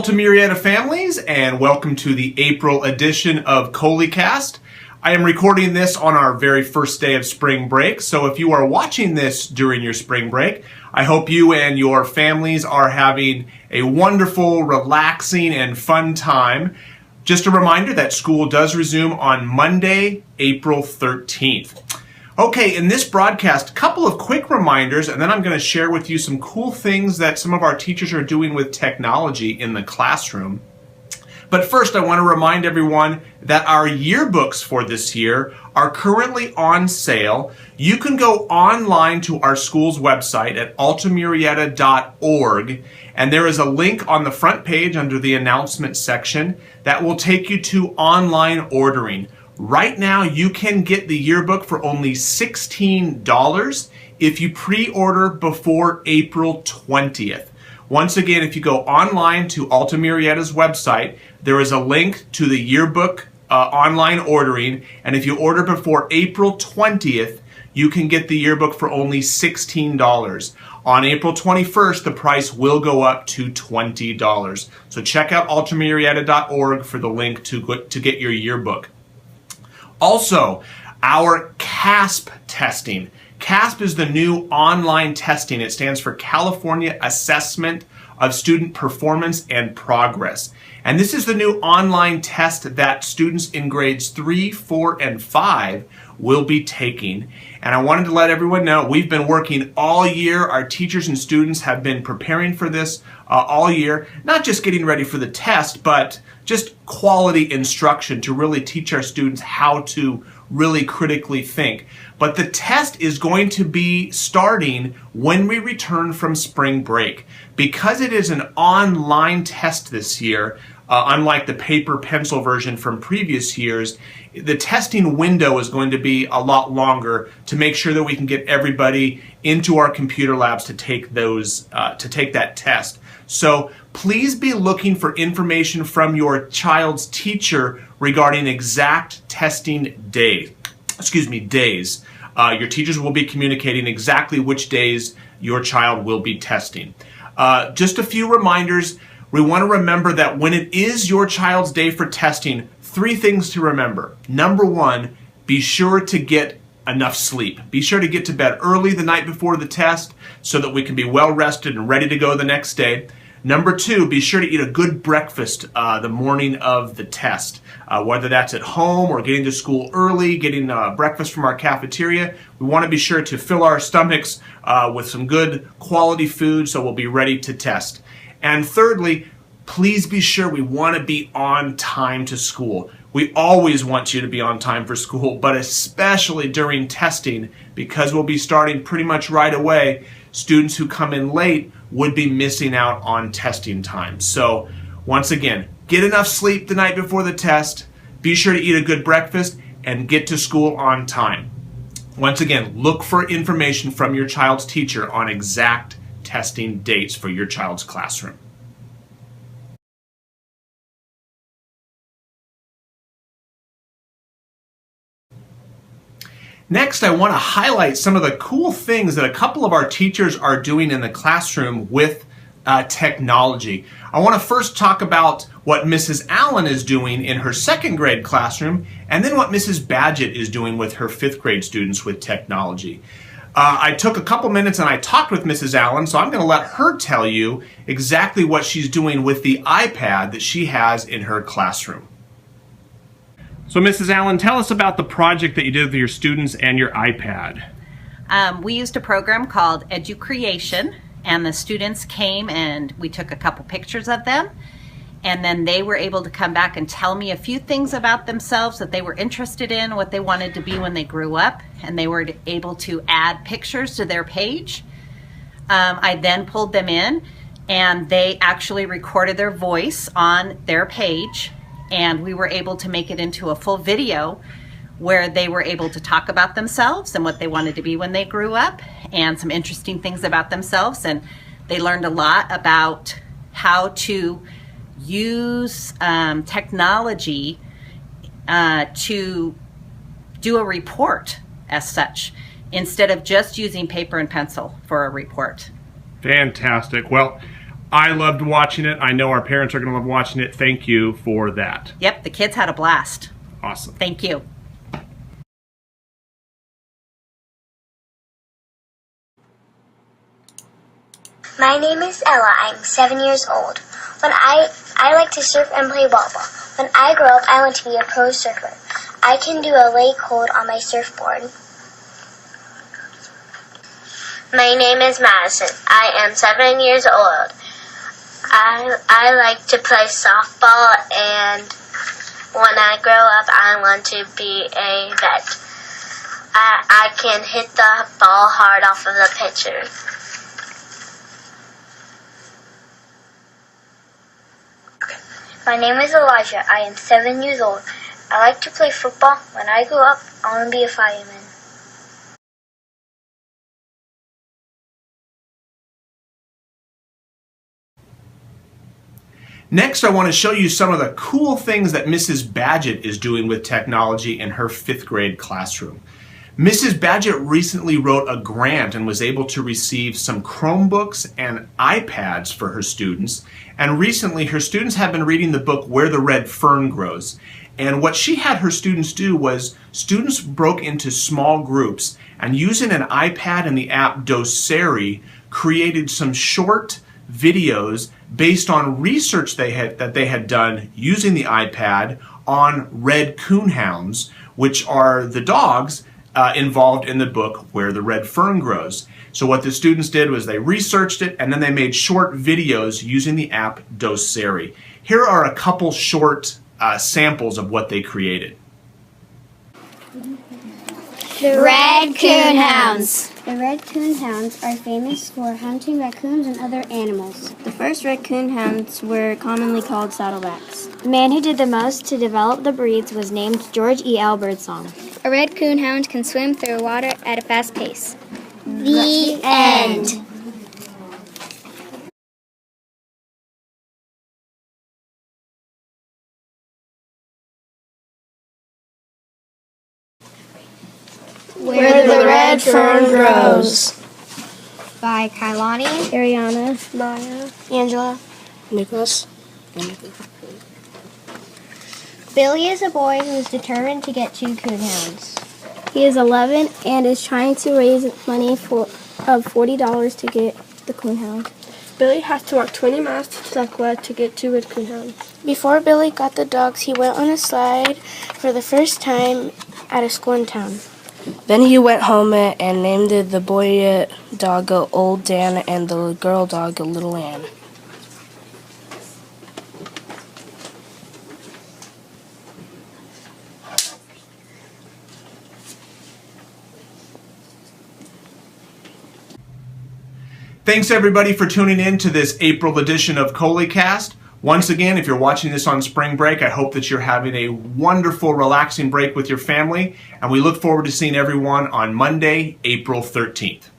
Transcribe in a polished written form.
Alta Murrieta families, and welcome to the April edition of ColeyCast. I am recording this on our very first day of spring break, so if you are watching this during your spring break, I hope you and your families are having a wonderful, relaxing, and fun time. Just a reminder that school does resume on Monday, April 13th. Okay, in this broadcast, a couple of quick reminders, and then I'm going to share with you some cool things that some of our teachers are doing with technology in the classroom. But first, I want to remind everyone that our yearbooks for this year are currently on sale. You can go online to our school's website at altamurrieta.org, and there is a link on the front page under the announcement section that will take you to online ordering. Right now, you can get the yearbook for only $16 if you pre-order before April 20th. Once again, if you go online to Alta Murrieta's website, there is a link to the yearbook online ordering, and if you order before April 20th, you can get the yearbook for only $16. On April 21st, the price will go up to $20. So check out altamurrieta.org for the link to get your yearbook. Also, our CAASPP testing. CAASPP is the new online testing. It stands for California Assessment of Student Performance and Progress. And this is the new online test that students in grades 3, 4, and 5 will be taking. And I wanted to let everyone know we've been working all year. Our teachers and students have been preparing for this all year, not just getting ready for the test, but just quality instruction to really teach our students how to really critically think. But the test is going to be starting when we return from spring break. Because it is an online test this year, unlike the paper pencil version from previous years, the testing window is going to be a lot longer to make sure that we can get everybody into our computer labs to take that test. So please be looking for information from your child's teacher regarding exact testing days. Your teachers will be communicating exactly which days your child will be testing. Just a few reminders. We want to remember that when it is your child's day for testing, 3 things to remember. Number 1, be sure to get enough sleep. Be sure to get to bed early the night before the test so that we can be well rested and ready to go the next day. Number 2, be sure to eat a good breakfast the morning of the test. Whether that's at home or getting to school early, getting breakfast from our cafeteria, we want to be sure to fill our stomachs with some good quality food so we'll be ready to test. And thirdly, please be sure we want to be on time to school. We always want you to be on time for school, but especially during testing, because we'll be starting pretty much right away. Students who come in late would be missing out on testing time. So once again, get enough sleep the night before the test, be sure to eat a good breakfast, and get to school on time. Once again, look for information from your child's teacher on exact testing dates for your child's classroom. Next, I want to highlight some of the cool things that a couple of our teachers are doing in the classroom with technology. I want to first talk about what Mrs. Allen is doing in her 2nd grade classroom, and then what Mrs. Badgett is doing with her 5th grade students with technology. I took a couple minutes and I talked with Mrs. Allen, so I'm going to let her tell you exactly what she's doing with the iPad that she has in her classroom. So Mrs. Allen, tell us about the project that you did with your students and your iPad. We used a program called EduCreation, and the students came and we took a couple pictures of them, and then they were able to come back and tell me a few things about themselves that they were interested in, what they wanted to be when they grew up, and they were able to add pictures to their page. I then pulled them in, and they actually recorded their voice on their page, and we were able to make it into a full video where they were able to talk about themselves and what they wanted to be when they grew up, and some interesting things about themselves. And they learned a lot about how to use technology to do a report as such, instead of just using paper and pencil for a report. Fantastic. Well, I loved watching it. I know our parents are going to love watching it. Thank you for that. Yep, the kids had a blast. Awesome. Thank you. My name is Ella. I'm 7 years old. I like to surf and play volleyball. When I grow up, I want to be a pro surfer. I can do a lake hold on my surfboard. My name is Madison. I am 7 years old. I like to play softball, and when I grow up, I want to be a vet. I can hit the ball hard off of the pitcher. My name is Elijah. I am 7 years old. I like to play football. When I grow up, I want to be a fireman. Next, I want to show you some of the cool things that Mrs. Badgett is doing with technology in her 5th grade classroom. Mrs. Badgett recently wrote a grant and was able to receive some Chromebooks and iPads for her students. And recently, her students have been reading the book Where the Red Fern Grows. And what she had her students do was students broke into small groups and using an iPad and the app Doceri created some short videos based on research that they had done using the iPad on red coonhounds, which are the dogs involved in the book Where the Red Fern Grows. So what the students did was they researched it and then they made short videos using the app Doceri. Here are a couple short samples of what they created. The Red Coonhounds. The red coonhounds are famous for hunting raccoons and other animals. The first red coonhounds were commonly called saddlebacks. The man who did the most to develop the breeds was named George E. L. Birdsong. A red coonhound can swim through water at a fast pace. The end. Where the Red Fern Grows. By Kailani, Ariana, Maya, Angela, Nicholas. Billy is a boy who is determined to get 2 coonhounds. He is 11 and is trying to raise money of $40 to get the coonhound. Billy has to walk 20 miles to Tukwila to get 2 red coonhounds. Before Billy got the dogs, he went on a slide for the first time at a school in town. Then he went home and named the boy dog Old Dan and the girl dog Little Ann. Thanks everybody for tuning in to this April edition of ColeyCast. Once again, if you're watching this on spring break, I hope that you're having a wonderful, relaxing break with your family, and we look forward to seeing everyone on Monday, April 13th.